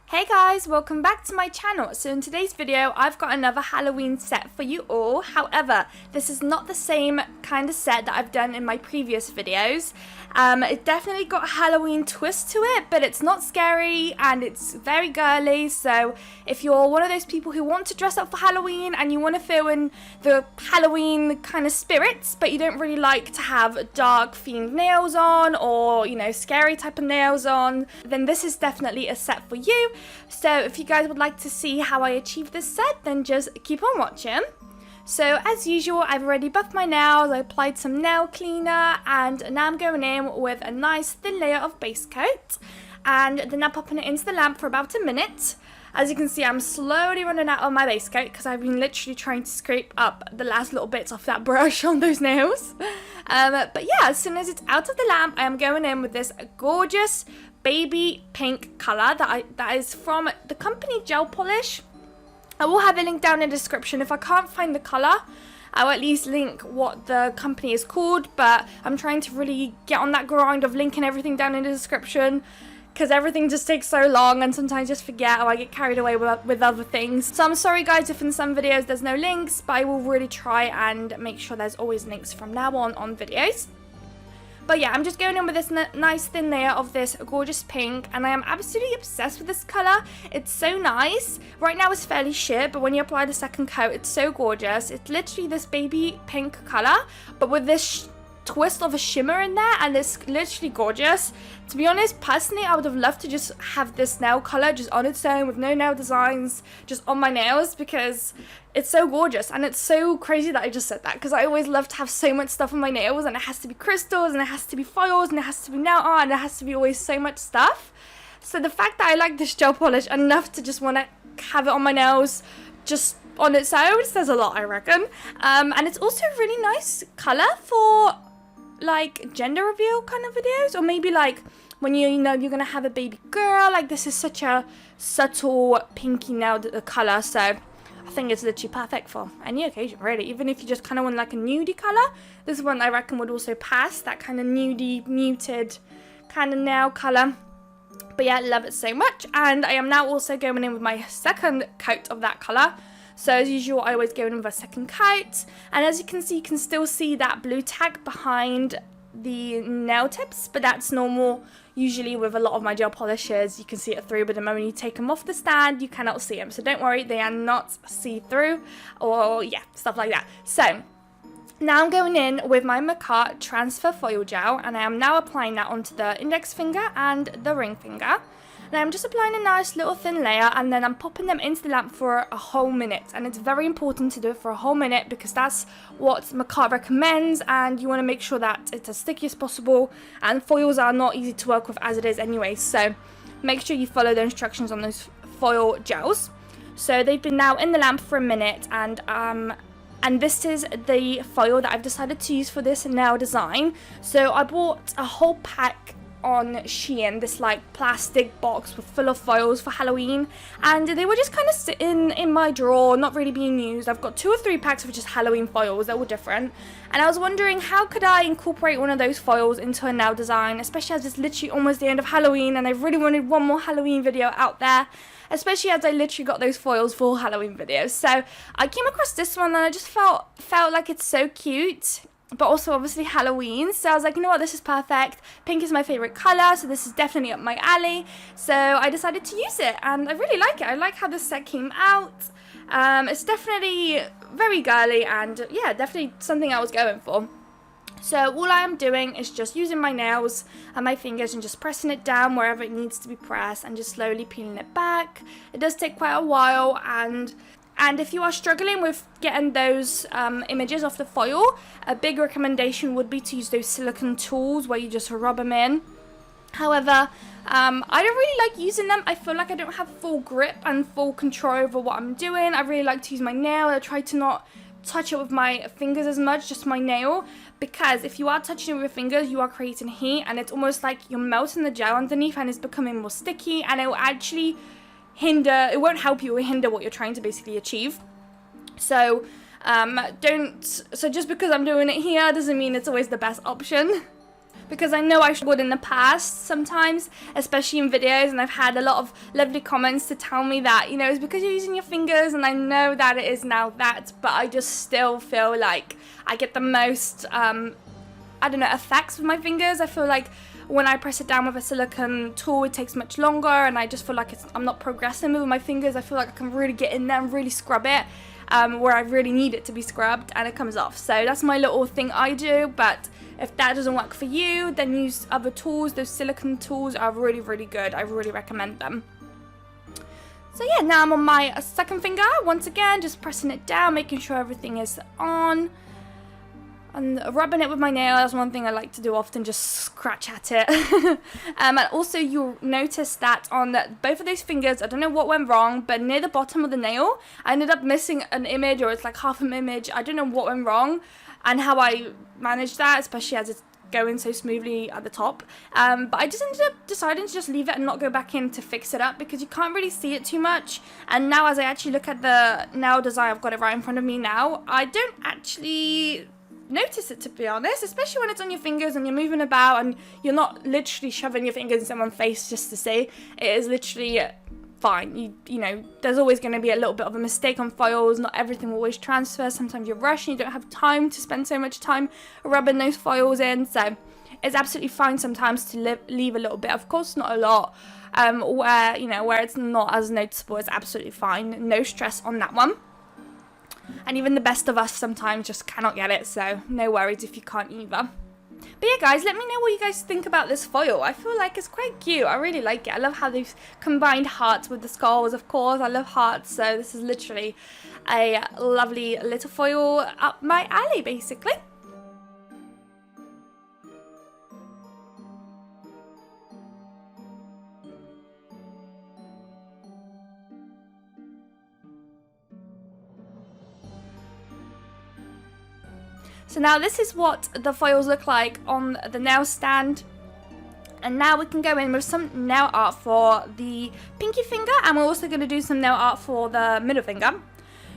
Hey guys, welcome back to my channel. So in today's video, I've got another Halloween set for you all. However, this is not the same kind of set that I've done in my previous videos. It definitely got a Halloween twist to it, but it's not scary and it's very girly. So if you're one of those people who want to dress up for Halloween and you want to feel in the Halloween kind of spirits, but you don't really like to have dark themed nails on or, you know, scary type of nails on, then this is definitely a set for you. So if you guys would like to see how I achieve this set, then just keep on watching. So as usual, I've already buffed my nails, I applied some nail cleaner, and now I'm going in with a nice thin layer of base coat, and then I'm popping it into the lamp for about a minute. As you can see, I'm slowly running out of my base coat because I've been literally trying to scrape up the last little bits off that brush on those nails. But yeah, as soon as it's out of the lamp, I am going in with this gorgeous baby pink colour that is from the company Gel Polish. I will have a link down in the description. If I can't find the colour, I'll at least link what the company is called, but I'm trying to really get on that grind of linking everything down in the description because everything just takes so long and sometimes I just forget or I get carried away with other things. So I'm sorry guys if in some videos there's no links, but I will really try and make sure there's always links from now on videos. But yeah, I'm just going in with this nice thin layer of this gorgeous pink, and I am absolutely obsessed with this colour. It's so nice. Right now it's fairly sheer, but when you apply the second coat, it's so gorgeous. It's literally this baby pink colour, but with this twist of a shimmer in there, and it's literally gorgeous. To be honest, personally, I would have loved to just have this nail colour just on its own with no nail designs, just on my nails, because it's so gorgeous. And it's so crazy that I just said that, because I always love to have so much stuff on my nails, and it has to be crystals, and it has to be foils, and it has to be nail art, and it has to be always so much stuff. So the fact that I like this gel polish enough to just want to have it on my nails just on its own says a lot, I reckon. And it's also a really nice colour for like gender reveal kind of videos, or maybe like when you know you're gonna have a baby girl. Like, this is such a subtle pinky nail colour, so I think it's literally perfect for any occasion really. Even if you just kind of want like a nudie colour, this one I reckon would also pass that kind of nudie muted kind of nail colour. But yeah, I love it so much. And I am now also going in with my second coat of that colour. So as usual, I always go in with a second coat, and as you can see, you can still see that blue tag behind the nail tips, but that's normal. Usually with a lot of my gel polishes, you can see it through, but the moment you take them off the stand, you cannot see them. So don't worry, they are not see-through, or yeah, stuff like that. So now I'm going in with my Macart transfer foil gel, and I am now applying that onto the index finger and the ring finger. And I'm just applying a nice little thin layer, and then I'm popping them into the lamp for a whole minute. And it's very important to do it for a whole minute because that's what Macart recommends, and you want to make sure that it's as sticky as possible, and foils are not easy to work with as it is anyway, so make sure you follow the instructions on those foil gels. So they've been now in the lamp for a minute, and this is the foil that I've decided to use for this nail design. So I bought a whole pack on Shein, this like plastic box full of foils for Halloween, and they were just kind of sitting in my drawer, not really being used. I've got 2 or 3 packs of just Halloween foils that were different, and I was wondering how could I incorporate one of those foils into a nail design, especially as it's literally almost the end of Halloween and I really wanted one more Halloween video out there, especially as I literally got those foils for Halloween videos. So I came across this one and I just felt like it's so cute, but also obviously Halloween. So I was like, you know what, this is perfect. Pink is my favorite colour, so this is definitely up my alley. So I decided to use it, and I really like it. I like how this set came out. It's definitely very girly, and yeah, definitely something I was going for. So all I am doing is just using my nails and my fingers and just pressing it down wherever it needs to be pressed, and just slowly peeling it back. It does take quite a while, and if you are struggling with getting those images off the foil, a big recommendation would be to use those silicone tools where you just rub them in. However, I don't really like using them. I feel like I don't have full grip and full control over what I'm doing. I really like to use my nail. I try to not touch it with my fingers as much, just my nail, because if you are touching it with your fingers, you are creating heat, and it's almost like you're melting the gel underneath, and it's becoming more sticky, and it will actually it won't help you, it will hinder what you're trying to basically achieve. So so just because I'm doing it here doesn't mean it's always the best option. because I know I struggled in the past sometimes, especially in videos, and I've had a lot of lovely comments to tell me that, you know, it's because you're using your fingers, and I know that it is now that, but I just still feel like I get the most, I don't know, effects with my fingers. I feel like when I press it down with a silicone tool, it takes much longer, and I just feel like I'm not progressing with my fingers. I feel like I can really get in there and really scrub it, where I really need it to be scrubbed, and it comes off. So that's my little thing I do, but if that doesn't work for you, then use other tools. Those silicone tools are really, really good. I really recommend them. So yeah, now I'm on my second finger. Once again, just pressing it down, making sure everything is on. And rubbing it with my nail, that's one thing I like to do often, just scratch at it. And also you'll notice that on both of those fingers, I don't know what went wrong, but near the bottom of the nail, I ended up missing an image, or it's like half an image. I don't know what went wrong and how I managed that, especially as it's going so smoothly at the top. But I just ended up deciding to just leave it and not go back in to fix it up, because you can't really see it too much. And now as I actually look at the nail design, I've got it right in front of me now, I don't actually notice it, to be honest, especially when it's on your fingers and you're moving about and you're not literally shoving your fingers in someone's face just to see. It is literally fine. You know, there's always going to be a little bit of a mistake on foils. Not everything will always transfer. Sometimes you're rushing, you don't have time to spend so much time rubbing those foils in, so it's absolutely fine sometimes to leave a little bit, of course not a lot, where, you know, where it's not as noticeable. It's absolutely fine, no stress on that one. And even the best of us sometimes just cannot get it, so no worries if you can't either. But yeah, guys, let me know what you guys think about this foil. I feel like it's quite cute. I really like it. I love how they've combined hearts with the skulls, of course. I love hearts, so this is literally a lovely little foil up my alley, basically. So now this is what the foils look like on the nail stand. And now we can go in with some nail art for the pinky finger, and we're also going to do some nail art for the middle finger.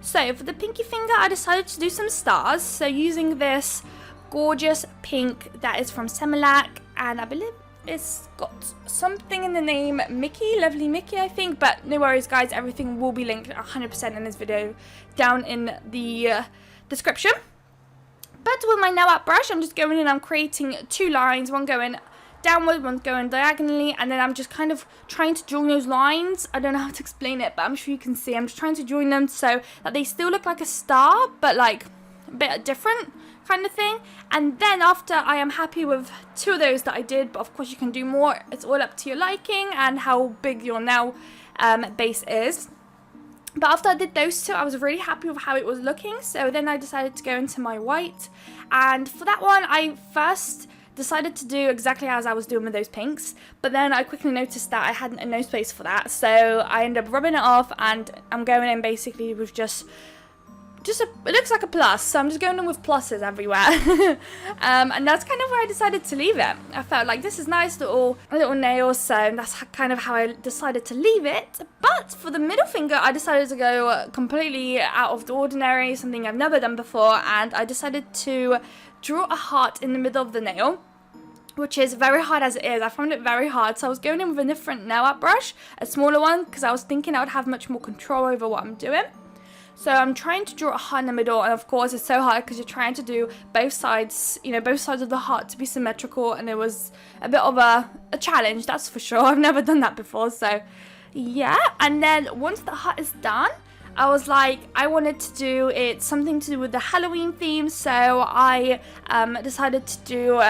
So for the pinky finger, I decided to do some stars. So using this gorgeous pink that is from Semilac, and I believe it's got something in the name Mickey, Lovely Mickey, I think. But no worries, guys, everything will be linked 100% in this video down in the description. But with my nail art brush, I'm just going in, I'm creating two lines, one going downward, one going diagonally, and then I'm just kind of trying to join those lines. I don't know how to explain it, but I'm sure you can see. I'm just trying to join them so that they still look like a star, but like a bit different kind of thing. And then after I am happy with two of those that I did, but of course you can do more. It's all up to your liking and how big your nail base is. But after I did those two, I was really happy with how it was looking. So then I decided to go into my white. And for that one, I first decided to do exactly as I was doing with those pinks. But then I quickly noticed that I had no space for that. So I ended up rubbing it off, and I'm going in basically with just it looks like a plus, so I'm just going in with pluses everywhere. And that's kind of where I decided to leave it. I felt like this is nice little nails, so that's kind of how I decided to leave it. But for the middle finger, I decided to go completely out of the ordinary, something I've never done before, and I decided to draw a heart in the middle of the nail, which is very hard as it is. I found it very hard, so I was going in with a different nail art brush, a smaller one, because I was thinking I would have much more control over what I'm doing. So I'm trying to draw a heart in the middle, and of course it's so hard because you're trying to do both sides, you know, both sides of the heart to be symmetrical, and it was a bit of a challenge, that's for sure. I've never done that before, so yeah. And then once the heart is done, I was like, I wanted to do it something to do with the Halloween theme, so I decided to do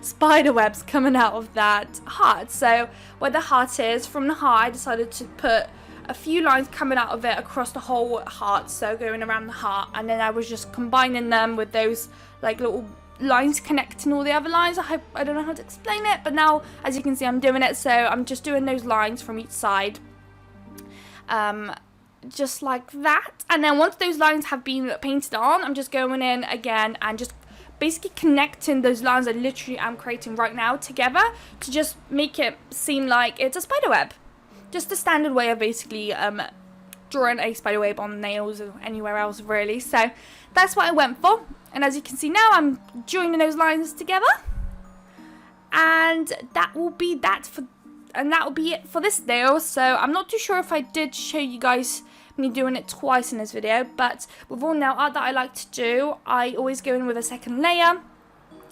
spider webs coming out of that heart. So where the heart is, from the heart, I decided to put a few lines coming out of it across the whole heart, so going around the heart, and then I was just combining them with those like little lines connecting all the other lines. I don't know how to explain it, but now as you can see I'm doing it, so I'm just doing those lines from each side, just like that. And then once those lines have been painted on, I'm just going in again and just basically connecting those lines I literally am creating right now together to just make it seem like it's a spider web. Just a standard way of basically drawing a spider web on nails or anywhere else really. So that's what I went for. And as you can see now, I'm joining those lines together. And that will be it for this nail. So I'm not too sure if I did show you guys me doing it twice in this video, but with all nail art that I like to do, I always go in with a second layer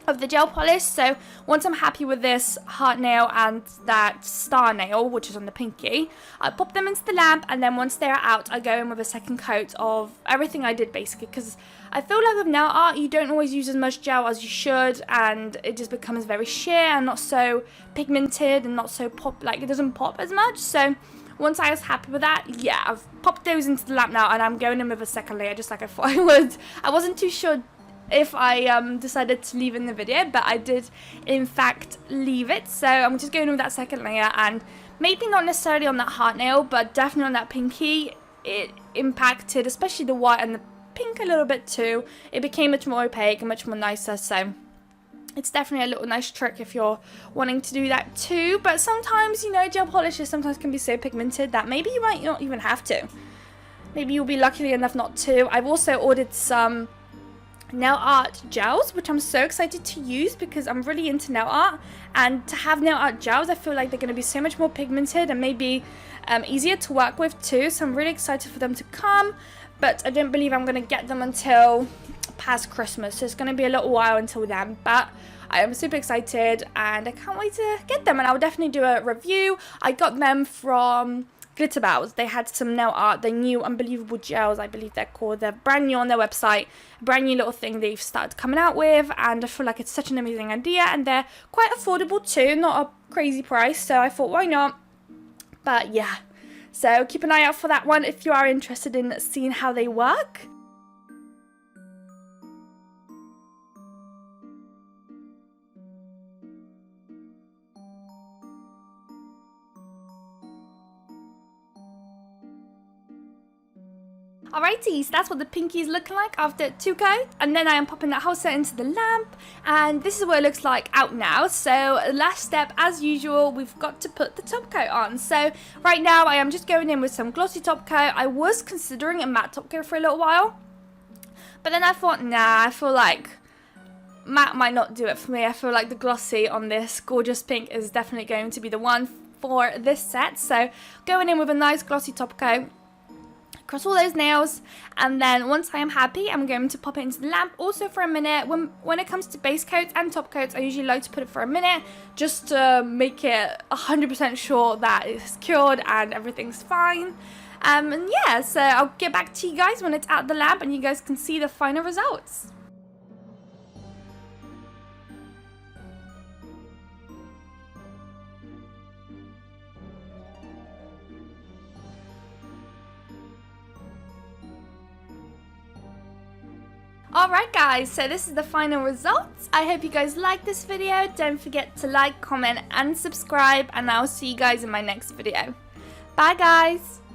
of the gel polish. So once I'm happy with this heart nail and that star nail, which is on the pinky, I pop them into the lamp, and then once they're out, I go in with a second coat of everything I did, basically, because I feel like with nail art you don't always use as much gel as you should, and it just becomes very sheer and not so pigmented and not so pop, like it doesn't pop as much. So once I was happy with that, yeah, I've popped those into the lamp now, and I'm going in with a second layer just like I thought I would. I wasn't too sure if I decided to leave in the video, but I did in fact leave it. So I'm just going with that second layer, and maybe not necessarily on that heart nail, but definitely on that pinky. It impacted, especially the white and the pink a little bit too. It became much more opaque and much more nicer, so it's definitely a little nice trick if you're wanting to do that too. But sometimes, you know, gel polishes sometimes can be so pigmented that maybe you might not even have to. Maybe you'll be lucky enough not to. I've also ordered some nail art gels, which I'm so excited to use because I'm really into nail art, and to have nail art gels, I feel like they're going to be so much more pigmented and maybe easier to work with too. So I'm really excited for them to come, but I don't believe I'm going to get them until past Christmas, so it's going to be a little while until then, but I am super excited and I can't wait to get them, and I'll definitely do a review. I got them from Glitterbows. They had some nail art, the new unbelievable gels, I believe they're called. They're brand new on their website, brand new little thing they've started coming out with, and I feel like it's such an amazing idea, and they're quite affordable too, not a crazy price, so I thought why not. But yeah, so keep an eye out for that one if you are interested in seeing how they work. Alrighty, so that's what the pinky is looking like after 2 coats, and then I am popping that whole set into the lamp, and this is what it looks like out now. So last step, as usual, we've got to put the top coat on. So right now I am just going in with some glossy top coat. I was considering a matte top coat for a little while, but then I thought, nah, I feel like matte might not do it for me. I feel like the glossy on this gorgeous pink is definitely going to be the one for this set. So going in with a nice glossy top coat across all those nails, and then once I am happy, I'm going to pop it into the lamp also for a minute. When it comes to base coats and top coats, I usually like to put it for a minute just to make it 100% sure that it's cured and everything's fine. And yeah, so I'll get back to you guys when it's out the lamp and you guys can see the final results. Alright guys, so this is the final results. I hope you guys liked this video. Don't forget to like, comment and subscribe, and I'll see you guys in my next video. Bye guys!